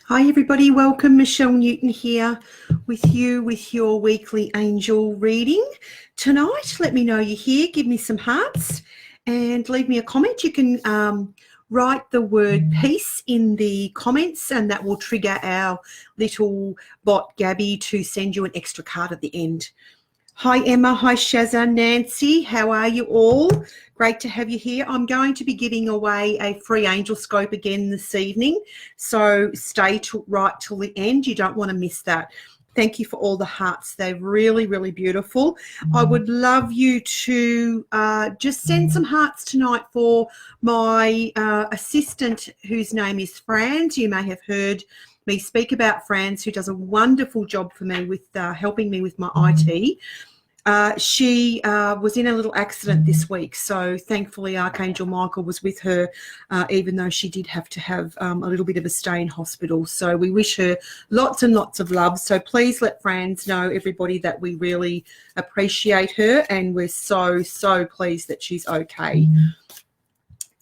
Hi everybody, welcome. Michelle Newton here with you with your weekly angel reading. Tonight, let me know you're here, give me some hearts and leave me a comment. You can write the word peace in the comments and that will trigger our little bot Gabby to send you an extra card at the end. Hi Emma, hi Shazza, Nancy, how are you all? Great to have you here. I'm going to be giving away a free Angelscope again this evening, so stay right till the end. You don't want to miss that. Thank you for all the hearts. They're really, really beautiful. I would love you to just send some hearts tonight for my assistant, whose name is Franz. You may have heard me speak about Franz, who does a wonderful job for me with helping me with my IT. She was in a little accident this week, so thankfully Archangel Michael was with her, even though she did have to have a little bit of a stay in hospital. So we wish her lots and lots of love. So please let Franz know, everybody, that we really appreciate her and we're so, so pleased that she's okay.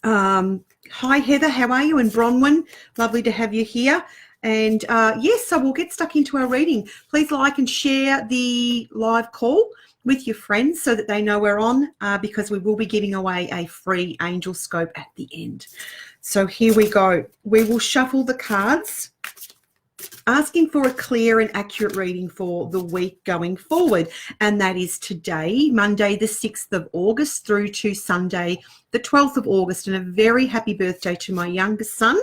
Hi Heather, how are you? And Bronwyn, lovely to have you here. And yes, so we'll get stuck into our reading. Please like and share the live call with your friends so that they know we're on, because we will be giving away a free Angelscope at the end. So here we go. We will shuffle the cards, asking for a clear and accurate reading for the week going forward. And that is today, Monday, the 6th of August through to Sunday, the 12th of August. And a very happy birthday to my youngest son,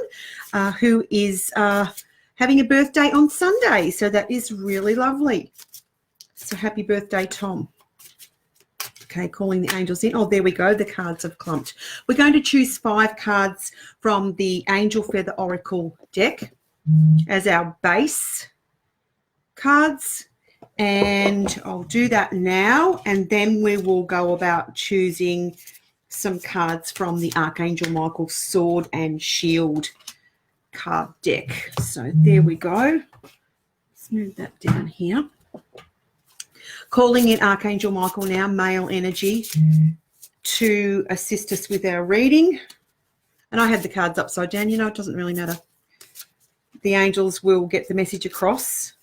who is having a birthday on Sunday. So that is really lovely. So happy birthday, Tom. Okay, calling the angels in. Oh, there we go. The cards have clumped. We're going to choose 5 cards from the Angel Feather Oracle deck as our base cards. And I'll do that now. And then we will go about choosing some cards from the Archangel Michael Sword and Shield card deck. So there we go. Let's move that down here. Calling in Archangel Michael now, male energy, to assist us with our reading. And I had the cards upside down. You know, it doesn't really matter. The angels will get the message across.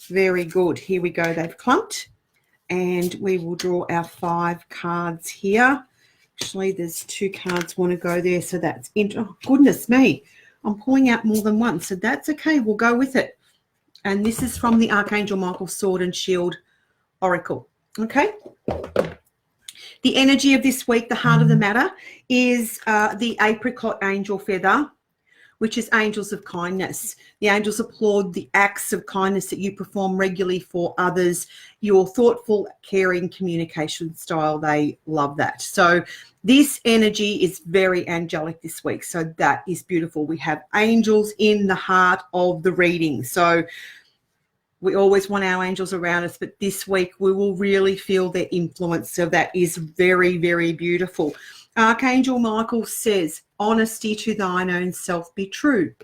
Very good. Here we go. They've clumped. And we will draw our 5 cards here. Actually, there's 2 cards want to go there. So that's, oh, goodness me. I'm pulling out more than one. So that's okay. We'll go with it. And this is from the Archangel Michael Sword and Shield Oracle. Okay. The energy of this week, the heart of the matter, is the apricot angel feather, which is angels of kindness. The angels applaud the acts of kindness that you perform regularly for others, your thoughtful, caring communication style. They love that. So this energy is very angelic this week. So that is beautiful. We have angels in the heart of the reading. So we always want our angels around us, but this week we will really feel their influence. So that is very, very beautiful. Archangel Michael says, honesty to thine own self be true.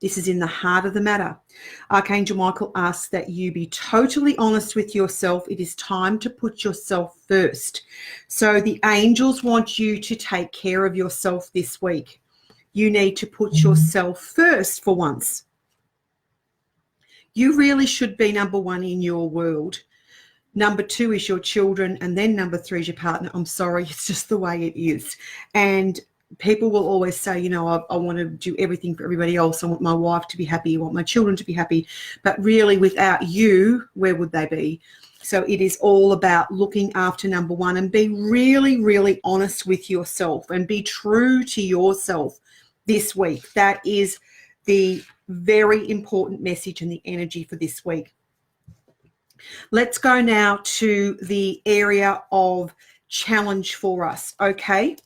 This is in the heart of the matter. Archangel Michael asks that you be totally honest with yourself. It is time to put yourself first. So the angels want you to take care of yourself this week. You need to put yourself first for once. You really should be number 1 in your world. Number 2 is your children, and then number 3 is your partner. I'm sorry, it's just the way it is. And people will always say, you know, I want to do everything for everybody else. I want my wife to be happy. I want my children to be happy. But really, without you, where would they be? So it is all about looking after number 1 and be really, really honest with yourself and be true to yourself this week. That is the very important message and the energy for this week. Let's go now to the area of challenge for us, okay?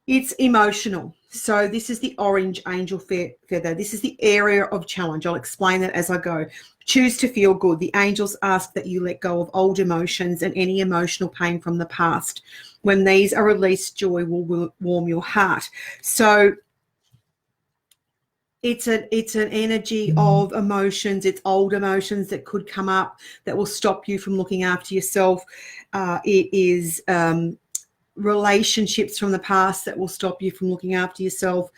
It's emotional. So this is the orange angel feather. This is the area of challenge. I'll explain that as I go. Choose to feel good. The angels ask that you let go of old emotions and any emotional pain from the past. When these are released, joy will warm your heart. So it's an energy of emotions. It's old emotions that could come up that will stop you from looking after yourself. It is relationships from the past that will stop you from looking after yourself.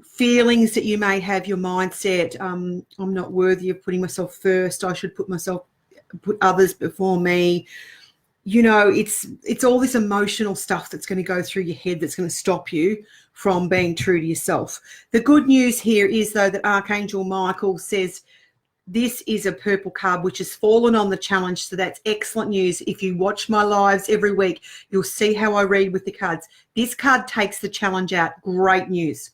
feelings that you may have, your mindset, I'm not worthy of putting myself first, I should put others before me. You know, it's all this emotional stuff that's going to go through your head that's going to stop you from being true to yourself. The good news here is, though, that Archangel Michael says this is a purple card which has fallen on the challenge, so that's excellent news. If you watch my lives every week, you'll see how I read with the cards. This card takes the challenge out. Great news.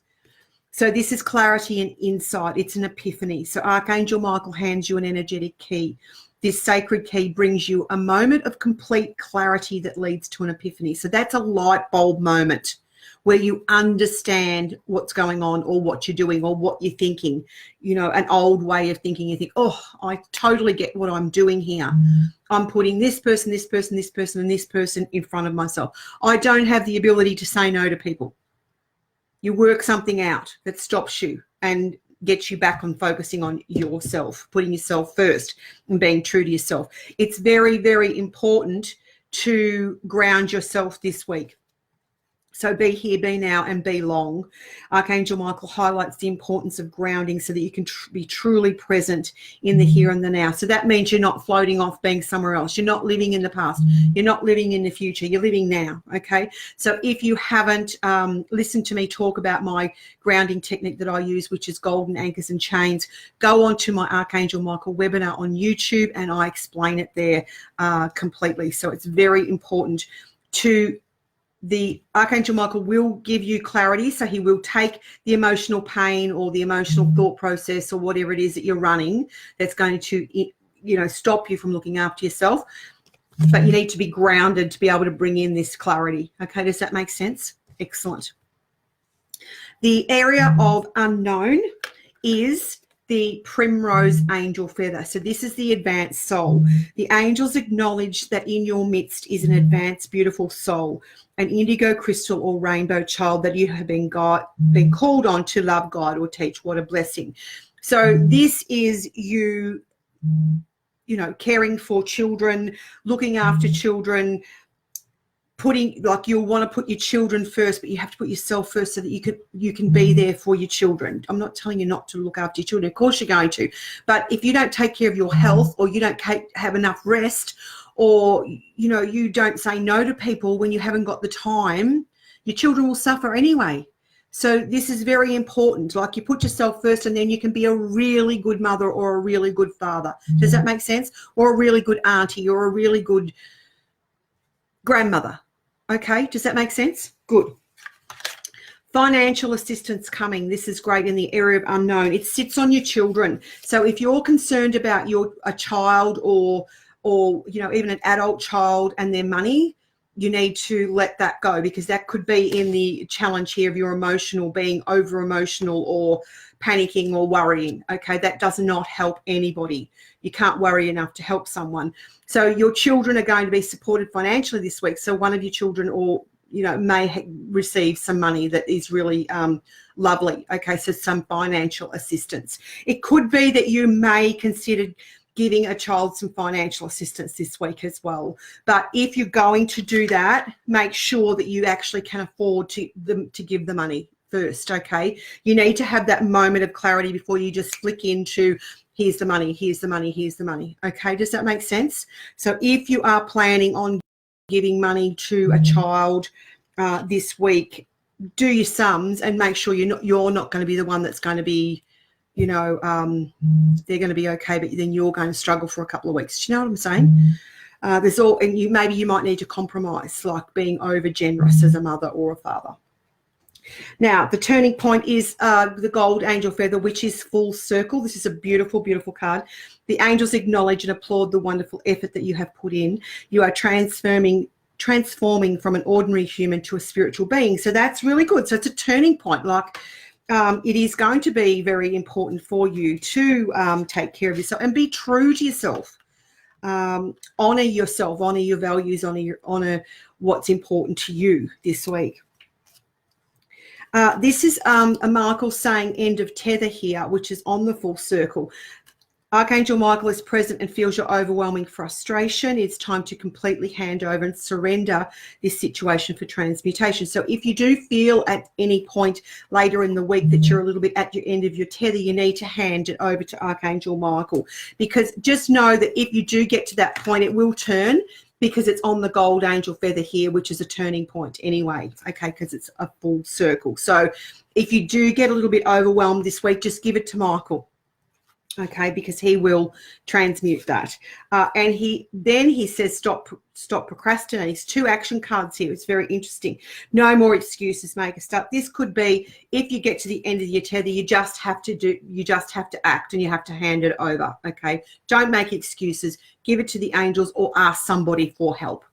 So this is clarity and insight. It's an epiphany. So Archangel Michael hands you an energetic key. This sacred key brings you a moment of complete clarity that leads to an epiphany. So that's a light bulb moment where you understand what's going on or what you're doing or what you're thinking. You know, an old way of thinking. You think, oh, I totally get what I'm doing here. I'm putting this person, this person, this person, and this person in front of myself. I don't have the ability to say no to people. You work something out that stops you and gets you back on focusing on yourself, putting yourself first and being true to yourself. It's very, very important to ground yourself this week. So be here, be now, and be long. Archangel Michael highlights the importance of grounding so that you can be truly present in the here and the now. So that means you're not floating off being somewhere else. You're not living in the past. You're not living in the future. You're living now, okay? So if you haven't listened to me talk about my grounding technique that I use, which is golden anchors and chains, go on to my Archangel Michael webinar on YouTube, and I explain it there completely. So it's very important to... The Archangel Michael will give you clarity, so he will take the emotional pain or the emotional thought process or whatever it is that you're running that's going to, you know, stop you from looking after yourself. But you need to be grounded to be able to bring in this clarity. Okay, does that make sense? Excellent. The area of unknown is the primrose angel feather. So this is the advanced soul. The angels acknowledge that in your midst is an advanced, beautiful soul, an indigo crystal or rainbow child that you have been called on to love, guide, or teach. What a blessing. So this is you know, caring for children, looking after children, you'll want to put your children first, but you have to put yourself first so that you can be there for your children. I'm not telling you not to look after your children. Of course you're going to. But if you don't take care of your health, or you don't have enough rest, or, you know, you don't say no to people when you haven't got the time, your children will suffer anyway. So this is very important. Like, you put yourself first, and then you can be a really good mother or a really good father. Does that make sense? Or a really good auntie or a really good grandmother. Okay, does that make sense? Good. Financial assistance coming. This is great in the area of unknown. It sits on your children. So if you're concerned about a child or you know, even an adult child and their money, you need to let that go, because that could be in the challenge here of your being over emotional or panicking or worrying. Okay, that does not help anybody. You can't worry enough to help someone. So your children are going to be supported financially this week. So one of your children, or, you know, may receive some money that is really lovely. Okay, so some financial assistance. It could be that you may consider giving a child some financial assistance this week as well. But if you're going to do that, make sure that you actually can afford to give the money first, okay? You need to have that moment of clarity before you just flick into, here's the money, here's the money, here's the money. Okay, does that make sense? So if you are planning on giving money to a child this week, do your sums and make sure you're not going to be the one that's going to be, you know, they're going to be okay, but then you're going to struggle for a couple of weeks. Do you know what I'm saying? Maybe you might need to compromise, like being over generous as a mother or a father. Now, the turning point is the gold angel feather, which is full circle. This is a beautiful, beautiful card. The angels acknowledge and applaud the wonderful effort that you have put in. You are transforming from an ordinary human to a spiritual being. So that's really good. So it's a turning point. Like, it is going to be very important for you to take care of yourself and be true to yourself. Honor yourself, honor your values, honor what's important to you this week. This is a Michael saying end of tether here, which is on the full circle. Archangel Michael is present and feels your overwhelming frustration. It's time to completely hand over and surrender this situation for transmutation. So if you do feel at any point later in the week that you're a little bit at your end of your tether, you need to hand it over to Archangel Michael, because just know that if you do get to that point, it will turn, because it's on the gold angel feather here, which is a turning point anyway, okay, because it's a full circle. So if you do get a little bit overwhelmed this week, just give it to Michael. Okay, because he will transmute that. And he says, stop procrastinating. It's 2 action cards here. It's very interesting. No more excuses, make a start. This could be, if you get to the end of your tether, you just have to act, and you have to hand it over. Okay, don't make excuses. Give it to the angels or ask somebody for help.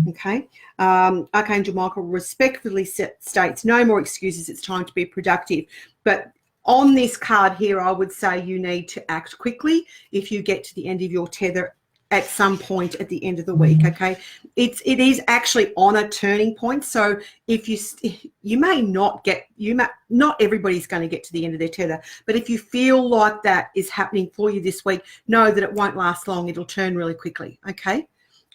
Okay, Archangel Michael respectfully states, no more excuses. It's time to be productive. But on this card here, I would say you need to act quickly if you get to the end of your tether at some point at the end of the week, okay? It is actually on a turning point. So if not everybody's going to get to the end of their tether, but if you feel like that is happening for you this week, know that it won't last long. It'll turn really quickly, okay?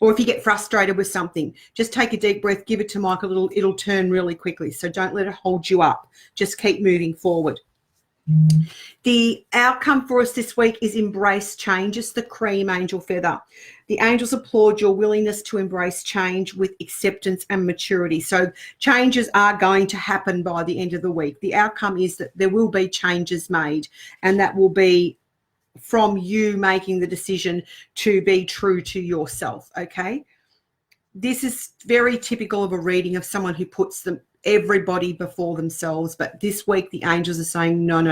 Or if you get frustrated with something, just take a deep breath, give it to Michael. It'll turn really quickly. So don't let it hold you up. Just keep moving forward. The outcome for us this week is embrace change. It's the cream angel feather. The angels applaud your willingness to embrace change with acceptance and maturity. So changes are going to happen by the end of the week. The outcome is that there will be changes made, and that will be from you making the decision to be true to yourself, okay? This is very typical of a reading of someone who puts everybody before themselves, but this week the angels are saying no,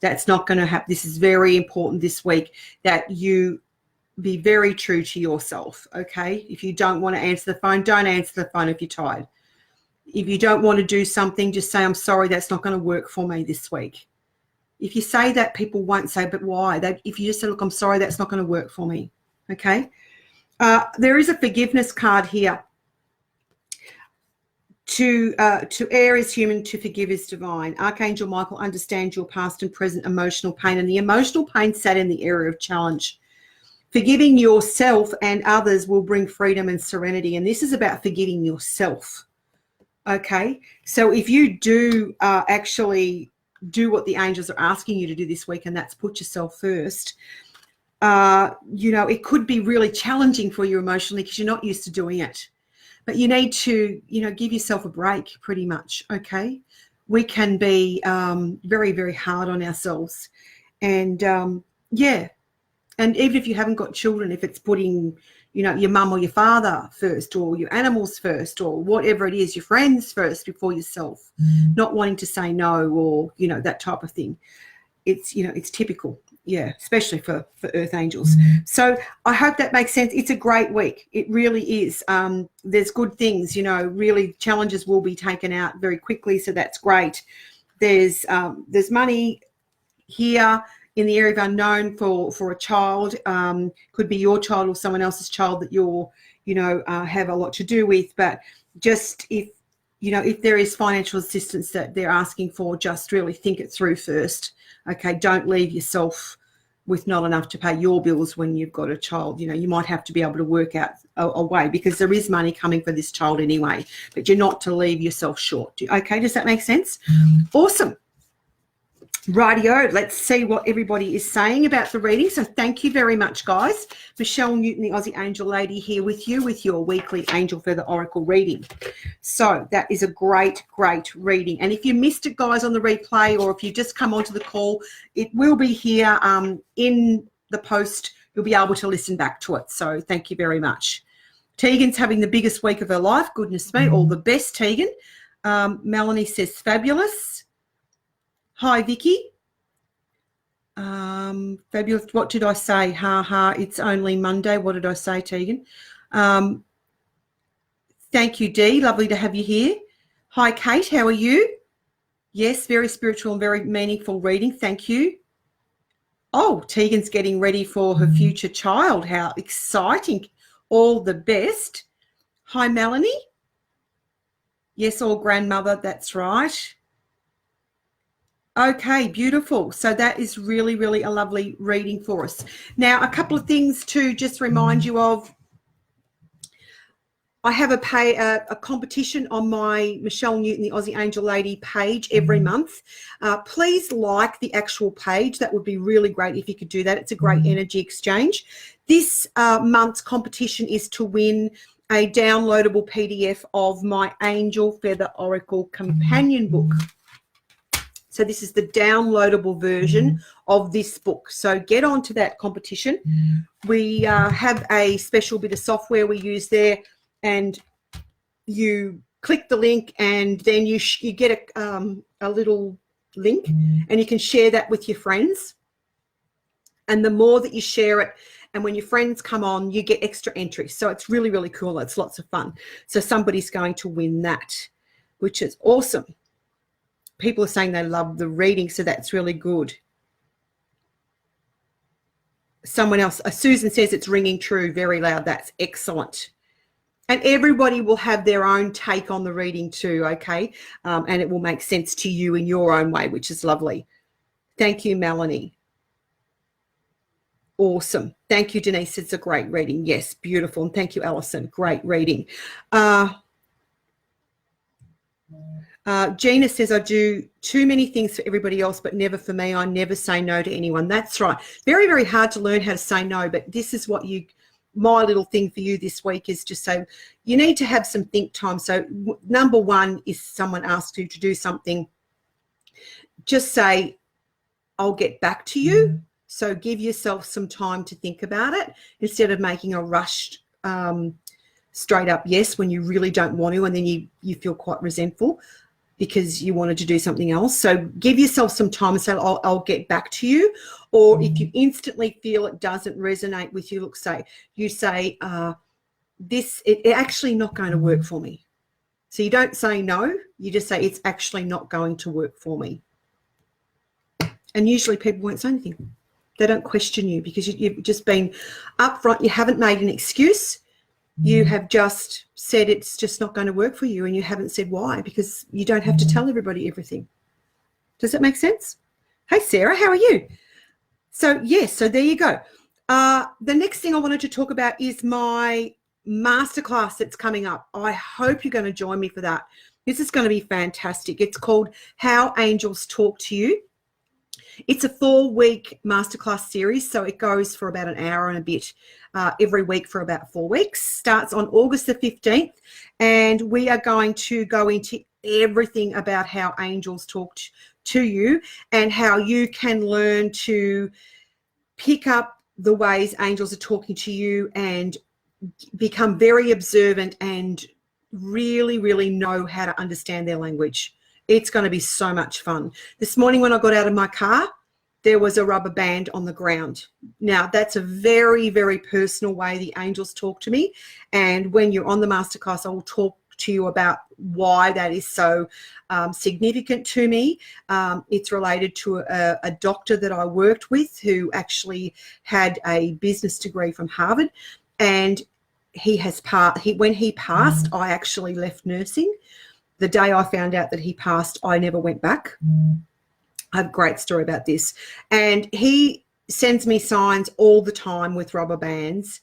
that's not going to happen. This is very important this week that you be very true to yourself, okay? If you don't want to answer the phone, don't answer the phone if you're tired. If you don't want to do something, just say, I'm sorry, that's not going to work for me this week. If you say that, people won't say, but why? If you just say, look, I'm sorry, that's not going to work for me, okay? There is a forgiveness card here. To err is human, to forgive is divine. Archangel Michael understands your past and present emotional pain, and the emotional pain sat in the area of challenge. Forgiving yourself and others will bring freedom and serenity, and this is about forgiving yourself, okay? So if you do actually do what the angels are asking you to do this week, and that's put yourself first, it could be really challenging for you emotionally because you're not used to doing it. But you need to, give yourself a break pretty much, okay? We can be very, very hard on ourselves. And, and even if you haven't got children, if it's putting, your mum or your father first, or your animals first, or whatever it is, your friends first before yourself, not wanting to say no, or, that type of thing. It's, it's typical. Yeah, especially for earth angels. So I hope that makes sense. It's a great week. It really is. There's good things, really challenges will be taken out very quickly. So that's great. There's money here in the area of unknown for a child. Could be your child or someone else's child that you're, have a lot to do with. But just if there is financial assistance that they're asking for, just really think it through first. Okay, don't leave yourself with not enough to pay your bills when you've got a child. You might have to be able to work out a way, because there is money coming for this child anyway, but you're not to leave yourself short. Okay, does that make sense? Awesome. Rightio, let's see what everybody is saying about the reading. So thank you very much, guys. Michelle Newton, the Aussie Angel Lady, here with you with your weekly Angel Feather Oracle reading. So that is a great, great reading. And if you missed it, guys, on the replay, or if you just come onto the call, it will be here in the post. You'll be able to listen back to it. So thank you very much. Tegan's having the biggest week of her life. Goodness me, all the best, Tegan. Melanie says, fabulous. Hi, Vicky. Fabulous. What did I say? Ha ha. It's only Monday. What did I say, Tegan? Thank you, Dee. Lovely to have you here. Hi, Kate. How are you? Yes, very spiritual and very meaningful reading. Thank you. Oh, Tegan's getting ready for her future child. How exciting. All the best. Hi, Melanie. Yes, or grandmother. That's right. Okay, beautiful. So that is really, really a lovely reading for us. Now, a couple of things to just remind you of. I have a competition on my Michelle Newton, the Aussie Angel Lady page every month. Please like the actual page. That would be really great if you could do that. It's a great energy exchange. This month's competition is to win a downloadable PDF of my Angel Feather Oracle Companion Book. So this is the downloadable version of this book. So get on to that competition. We have a special bit of software we use there, and you click the link, and then you get a little link, and you can share that with your friends. And the more that you share it, and when your friends come on, you get extra entries. So it's really, really cool. It's lots of fun. So somebody's going to win that, which is awesome. People are saying they love the reading, so that's really good. Someone else, Susan says it's ringing true very loud. That's excellent. And everybody will have their own take on the reading too, okay? And it will make sense to you in your own way, which is lovely. Thank you, Melanie. Awesome. Thank you, Denise. It's a great reading. Yes, beautiful. And thank you, Alison. Great reading. Gina says, I do too many things for everybody else, but never for me. I never say no to anyone. That's right. Very, very hard to learn how to say no, but this is what my little thing for you this week is just say, you need to have some think time. So number one is someone asks you to do something, just say, I'll get back to you. So give yourself some time to think about it instead of making a rushed straight up yes when you really don't want to, and then you feel quite resentful because you wanted to do something else. So give yourself some time and say, I'll get back to you. Or if you instantly feel it doesn't resonate with you, it's actually not going to work for me. So you don't say no, you just say it's actually not going to work for me. And usually people won't say anything. They don't question you because you've just been upfront. You haven't made an excuse. You have just said it's just not going to work for you, and you haven't said why, because you don't have to tell everybody everything. Does that make sense? Hey, Sarah, how are you? So, yes, so there you go. The next thing I wanted to talk about is my masterclass that's coming up. I hope you're going to join me for that. This is going to be fantastic. It's called How Angels Talk to You. It's a 4-week masterclass series, so it goes for about an hour and a bit every week for about 4 weeks. Starts on August the 15th, and we are going to go into everything about how angels talk to you and how you can learn to pick up the ways angels are talking to you and become very observant and really, really know how to understand their language. It's going to be so much fun. This morning when I got out of my car, there was a rubber band on the ground. Now, that's a very, very personal way the angels talk to me. And when you're on the masterclass, I will talk to you about why that is so significant to me. It's related to a doctor that I worked with who actually had a business degree from Harvard. And when he passed, I actually left nursing. The day I found out that he passed, I never went back. I have a great story about this. And he sends me signs all the time with rubber bands.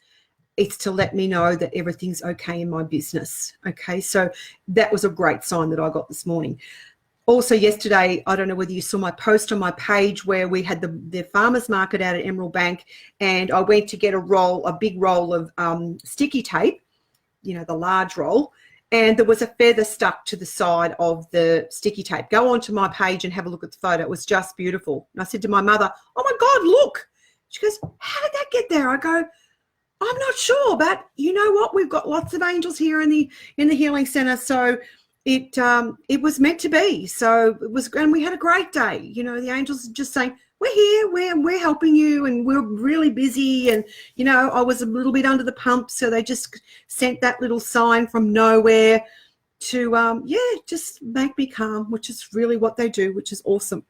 It's to let me know that everything's okay in my business. Okay, so that was a great sign that I got this morning. Also yesterday, I don't know whether you saw my post on my page where we had the farmers market out at Emerald Bank, and I went to get a big roll of sticky tape, the large roll, and there was a feather stuck to the side of the sticky tape. Go onto my page and have a look at the photo. It was just beautiful. And I said to my mother, oh my God, look. She goes, how did that get there? I go, I'm not sure, but you know what? We've got lots of angels here in the healing center, so it was meant to be. So it was, and we had a great day. The angels just saying, we're here, we're helping you, and we're really busy. And I was a little bit under the pump, so they just sent that little sign from nowhere to just make me calm, which is really what they do, which is awesome.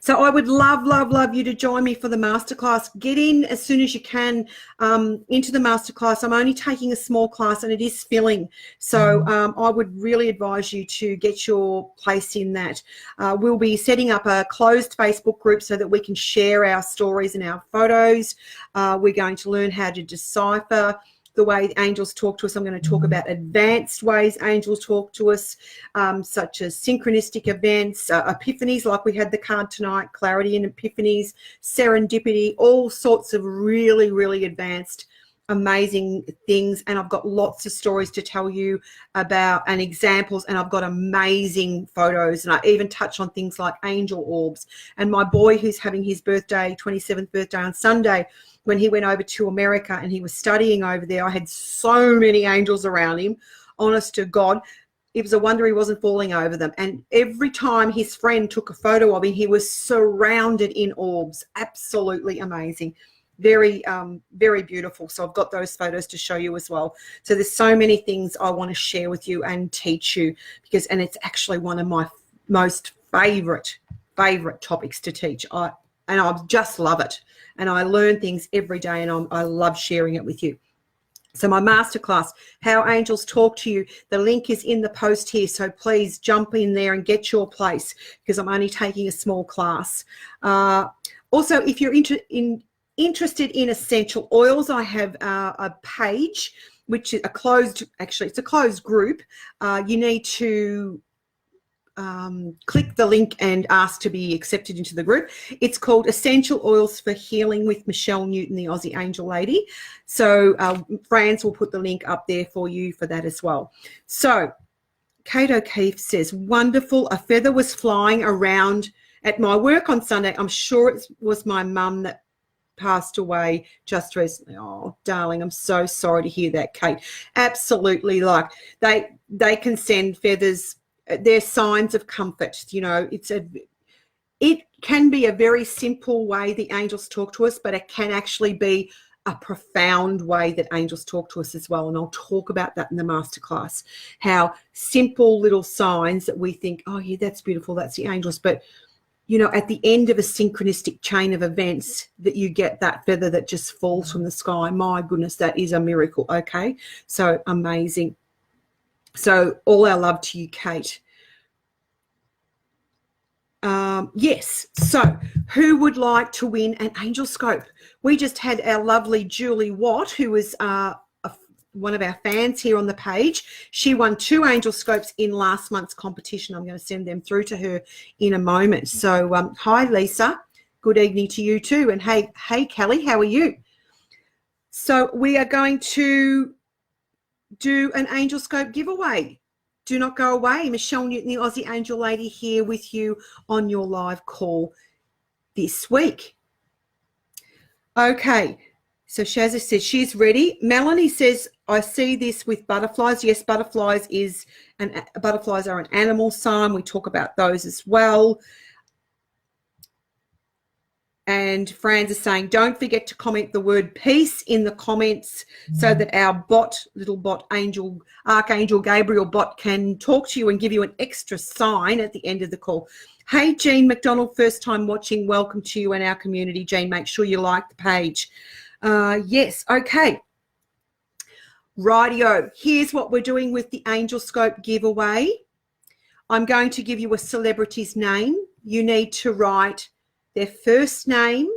So I would love, love, love you to join me for the masterclass. Get in as soon as you can into the masterclass. I'm only taking a small class and it is filling. So I would really advise you to get your place in that. We'll be setting up a closed Facebook group so that we can share our stories and our photos. We're going to learn how to decipher the way angels talk to us. I'm going to talk about advanced ways angels talk to us, such as synchronistic events, epiphanies, like we had the card tonight, clarity and epiphanies, serendipity, all sorts of really, really advanced, amazing things. And I've got lots of stories to tell you about and examples, and I've got amazing photos. And I even touch on things like angel orbs. And my boy, who's having his birthday, 27th birthday on Sunday, when he went over to America and he was studying over there, I had so many angels around him, honest to God. It was a wonder he wasn't falling over them. And every time his friend took a photo of him, he was surrounded in orbs. Absolutely amazing. Very, very beautiful. So I've got those photos to show you as well. So there's so many things I want to share with you and teach you, and it's actually one of my most favorite topics to teach. I just love it. And I learn things every day, and I love sharing it with you. So my masterclass, How Angels Talk to You, the link is in the post here. So please jump in there and get your place, because I'm only taking a small class. Also, if you're interested in essential oils, I have a page, which is it's a closed group. You need to click the link and ask to be accepted into the group. It's called Essential Oils for Healing with Michelle Newton, the Aussie Angel Lady. So Franz will put the link up there for you for that as well. So Kate O'Keefe says, wonderful. A feather was flying around at my work on Sunday. I'm sure it was my mum that passed away just recently. Oh, darling, I'm so sorry to hear that, Kate. Absolutely. Like they can send feathers. They're signs of comfort. You know, it can be a very simple way the angels talk to us, but it can actually be a profound way that angels talk to us as well. And I'll talk about that in the masterclass, how simple little signs that we think, oh yeah, that's beautiful, that's the angels. But, you know, at the end of a synchronistic chain of events, that you get that feather that just falls from the sky. My goodness, that is a miracle. Okay. So amazing. So all our love to you, Kate. Yes. So who would like to win an Angelscope? We just had our lovely Julie Watt, who was one of our fans here on the page. She won 2 Angelscopes in last month's competition. I'm going to send them through to her in a moment. So hi, Lisa. Good evening to you too. And hey, Kelly, how are you? So we are going to do an Angelscope giveaway. Do not go away. Michelle Newton, the Aussie Angel Lady, here with you on your live call this week. Okay, so Shazza says she's ready. Melanie says, I see this with butterflies. Yes, butterflies are an animal sign. We talk about those as well. And Franz is saying, don't forget to comment the word peace in the comments so that our little bot, Archangel Gabriel bot, can talk to you and give you an extra sign at the end of the call. Hey, Jean McDonald, first time watching. Welcome to you and our community, Jean. Make sure you like the page. Yes, okay. Rightio. Here's what we're doing with the Angelscope giveaway. I'm going to give you a celebrity's name. You need to write their first name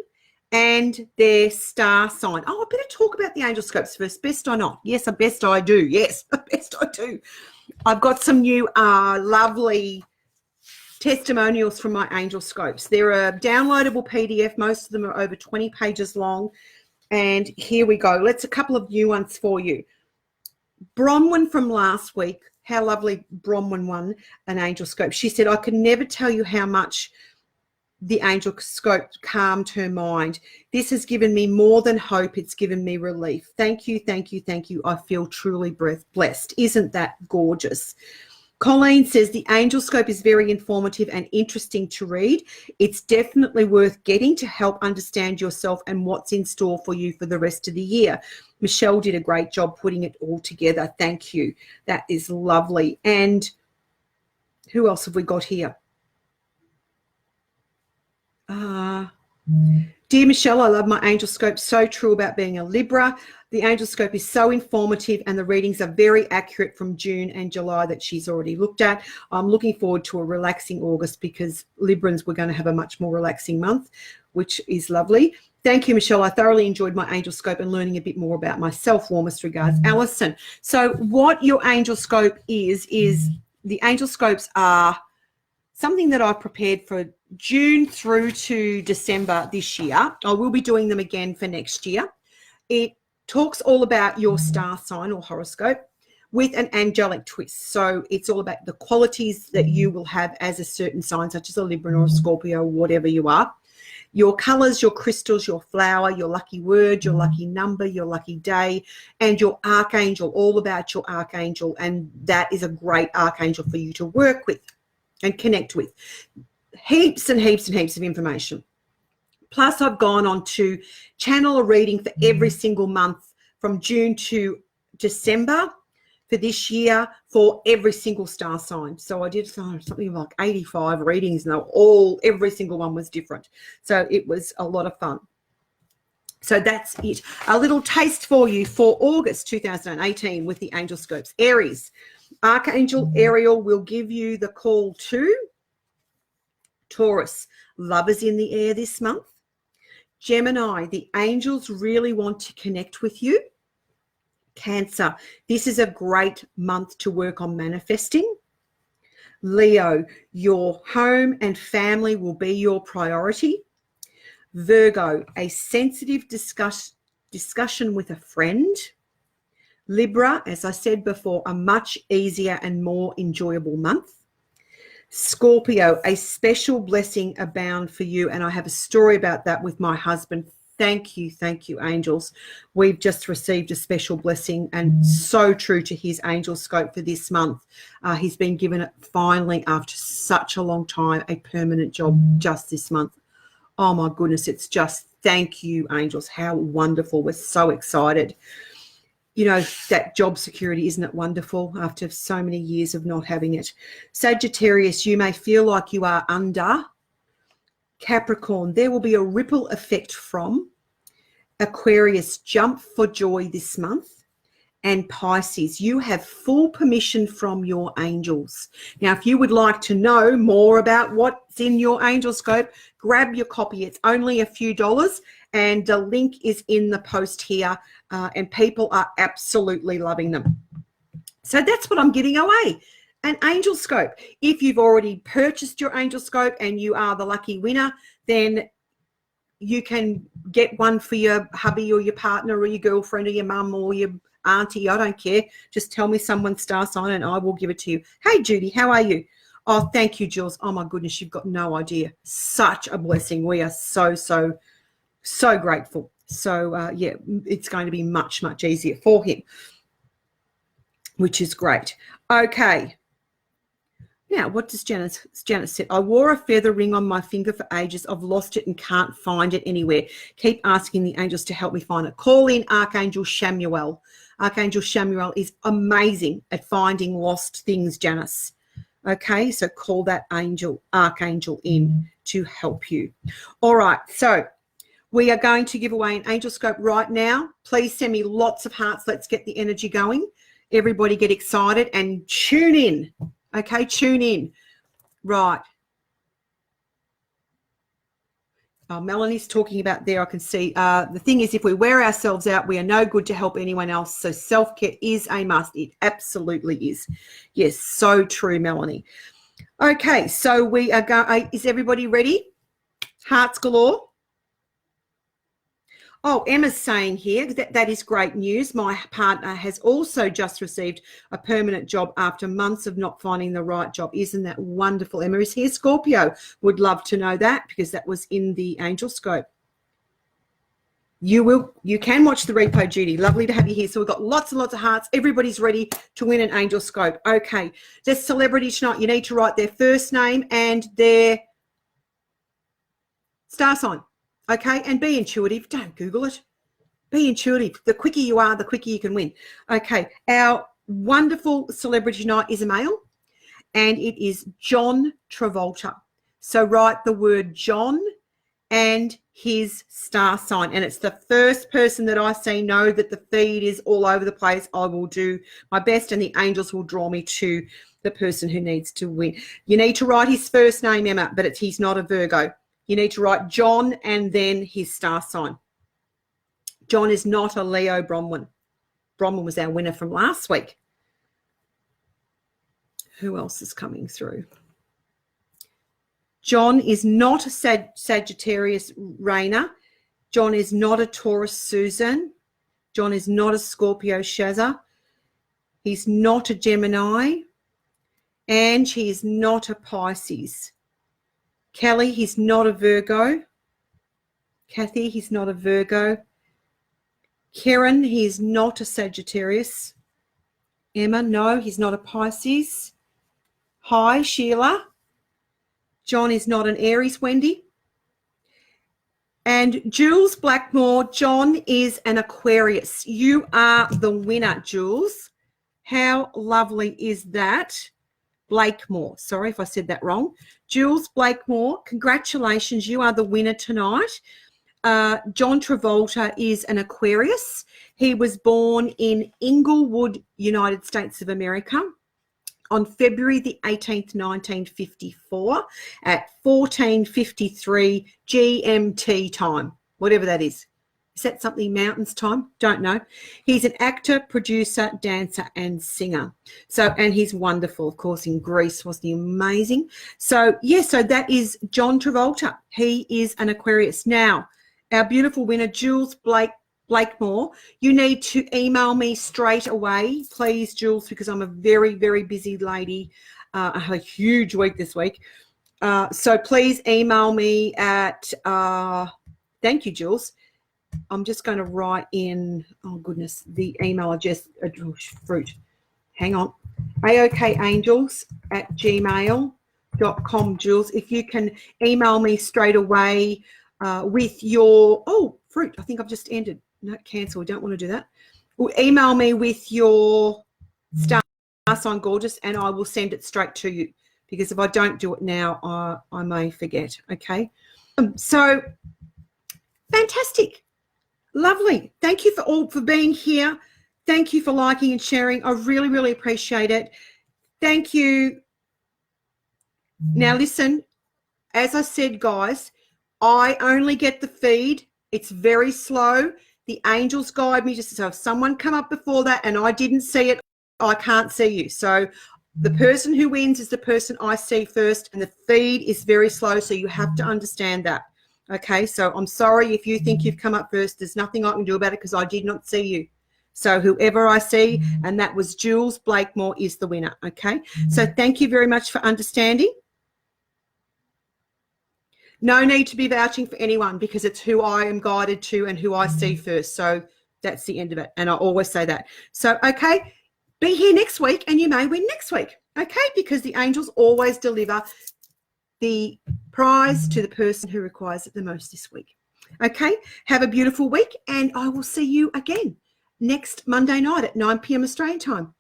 and their star sign. Oh, I better talk about the Angelscopes first. Best or not? Yes, best I do. Yes, best I do. I've got some new lovely testimonials from my Angelscopes. They're a downloadable PDF. Most of them are over 20 pages long. And here we go. Let's a couple of new ones for you. Bronwyn from last week. How lovely Bronwyn won an Angelscope. She said, I could never tell you how much the Angelscope calmed her mind. This has given me more than hope. It's given me relief. Thank you, thank you, thank you. I feel truly blessed. Isn't that gorgeous? Colleen says the Angelscope is very informative and interesting to read. It's definitely worth getting to help understand yourself and what's in store for you for the rest of the year. Michelle did a great job putting it all together. Thank you. That is lovely. And who else have we got here? Dear Michelle, I love my Angelscope. So true about being a Libra. The Angelscope is so informative and the readings are very accurate from June and July that she's already looked at. I'm looking forward to a relaxing August because Librans were going to have a much more relaxing month, which is lovely. Thank you, Michelle. I thoroughly enjoyed my Angelscope and learning a bit more about myself. Warmest regards, Alison. So what your Angelscope is the Angelscopes are something that I've prepared for June through to December this year. I will be doing them again for next year. It talks all about your star sign or horoscope with an angelic twist. So it's all about the qualities that you will have as a certain sign, such as a Libra or a Scorpio, whatever you are. Your colors, your crystals, your flower, your lucky word, your lucky number, your lucky day, and your archangel, all about your archangel. And that is a great archangel for you to work with and connect with. Heaps and heaps and heaps of information. Plus, I've gone on to channel a reading for every single month from June to December for this year for every single star sign. So I did something like 85 readings, and every single one was different. So it was a lot of fun. So that's it. A little taste for you for August 2018 with the Angelscopes. Aries. Archangel Ariel will give you the call to Taurus. Love is in the air this month. Gemini, the angels really want to connect with you. Cancer, this is a great month to work on manifesting. Leo, your home and family will be your priority. Virgo, a sensitive discussion with a friend. Libra, as I said before, a much easier and more enjoyable month. Scorpio, a special blessing abound for you. And I have a story about that with my husband. Thank you, angels. We've just received a special blessing and so true to his Angelscope for this month. He's been given it finally after such a long time, a permanent job just this month. Oh my goodness, it's just thank you, angels. How wonderful. We're so excited. You know, that job security, isn't it wonderful after so many years of not having it? Sagittarius, you may feel like you are under. Capricorn, there will be a ripple effect from. Aquarius, jump for joy this month. And Pisces, you have full permission from your angels. Now, if you would like to know more about what's in your Angelscope, grab your copy. It's only a few dollars, and the link is in the post here, and people are absolutely loving them. So that's what I'm giving away, an Angelscope. If you've already purchased your Angelscope and you are the lucky winner, then you can get one for your hubby or your partner or your girlfriend or your mum or your auntie. I don't care. Just tell me someone's star sign and I will give it to you. Hey, Judy, how are you? Oh, thank you, Jules. Oh, my goodness, you've got no idea. Such a blessing. We are so, so, so grateful. So, yeah, it's going to be much, much easier for him, which is great. Okay. Now, what does Janice say? I wore a feather ring on my finger for ages. I've lost it and can't find it anywhere. Keep asking the angels to help me find it. Call in Archangel Shamuel. Archangel Shamuel is amazing at finding lost things, Janice. Okay, so call that archangel in to help you. All right, so we are going to give away an Angelscope right now. Please send me lots of hearts. Let's get the energy going. Everybody get excited and tune in. Okay, tune in. Right. Melanie's talking about there, I can see. The thing is, if we wear ourselves out, we are no good to help anyone else. So self-care is a must. It absolutely is. Yes, so true, Melanie. Okay, so we are going. Is everybody ready? Hearts galore. Oh, Emma's saying here that is great news. My partner has also just received a permanent job after months of not finding the right job. Isn't that wonderful? Emma is here. Scorpio would love to know that because that was in the Angelscope. You can watch the repo, Judy. Lovely to have you here. So we've got lots and lots of hearts. Everybody's ready to win an Angelscope. Okay, just celebrity tonight. You need to write their first name and their star sign. Okay, and be intuitive. Don't Google it. Be intuitive. The quicker you are, the quicker you can win. Okay, our wonderful celebrity tonight is a male, and it is John Travolta. So write the word John and his star sign. And it's the first person that I see. Know that the feed is all over the place. I will do my best, and the angels will draw me to the person who needs to win. You need to write his first name, Emma, but he's not a Virgo. You need to write John and then his star sign. John is not a Leo Bronwyn. Bronwyn was our winner from last week. Who else is coming through? John is not a Sagittarius Raina. John is not a Taurus Susan. John is not a Scorpio Shazza. He's not a Gemini. And he is not a Pisces. Kelly, he's not a Virgo. Kathy, he's not a Virgo. Karen, he's not a Sagittarius. Emma, no, he's not a Pisces. Hi, Sheila. John is not an Aries, Wendy. And Jules Blackmore, John is an Aquarius. You are the winner, Jules. How lovely is that? Blakemore. Sorry if I said that wrong. Jules Blakemore, congratulations. You are the winner tonight. John Travolta is an Aquarius. He was born in Inglewood, United States of America, on February the 18th, 1954 at 14:53 GMT time, whatever that is. Is that something mountains time? Don't know. He's an actor, producer, dancer, and singer. So, and he's wonderful, of course, in Greece. Wasn't he amazing? So, yeah, so that is John Travolta. He is an Aquarius. Now, our beautiful winner, Jules Blakemore, you need to email me straight away, please, Jules, because I'm a very, very busy lady. I had a huge week this week. So please email me at, thank you, Jules. I'm just going to write in, oh, goodness, the email address, fruit. Hang on. aokangels@gmail.com, Jules. If you can email me straight away with your, oh, fruit, I think I've just ended. No, cancel. Don't want to do that. Well, email me with your star sign, gorgeous, and I will send it straight to you, because if I don't do it now, I may forget. Okay. So fantastic. Lovely. Thank you for being here. Thank you for liking and sharing. I really, really appreciate it. Thank you. Now, listen, as I said, guys, I only get the feed. It's very slow. The angels guide me. Just so if someone come up before that and I didn't see it, I can't see you. So the person who wins is the person I see first, and the feed is very slow, so you have to understand that. Okay, so I'm sorry if you think you've come up first. There's nothing I can do about it because I did not see you. So whoever I see, and that was Jules Blakemore, is the winner. Okay, so thank you very much for understanding. No need to be vouching for anyone, because it's who I am guided to and who I see first. So that's the end of it. And I always say that. So, okay, be here next week and you may win next week. Okay, because the angels always deliver the prize to the person who requires it the most this week. Okay, have a beautiful week, and I will see you again next Monday night at 9 p.m. Australian time.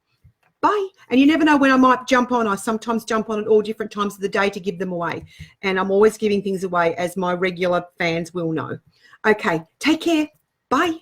Bye. And you never know when I might jump on. I sometimes jump on at all different times of the day to give them away. And I'm always giving things away, as my regular fans will know. Okay, take care. Bye.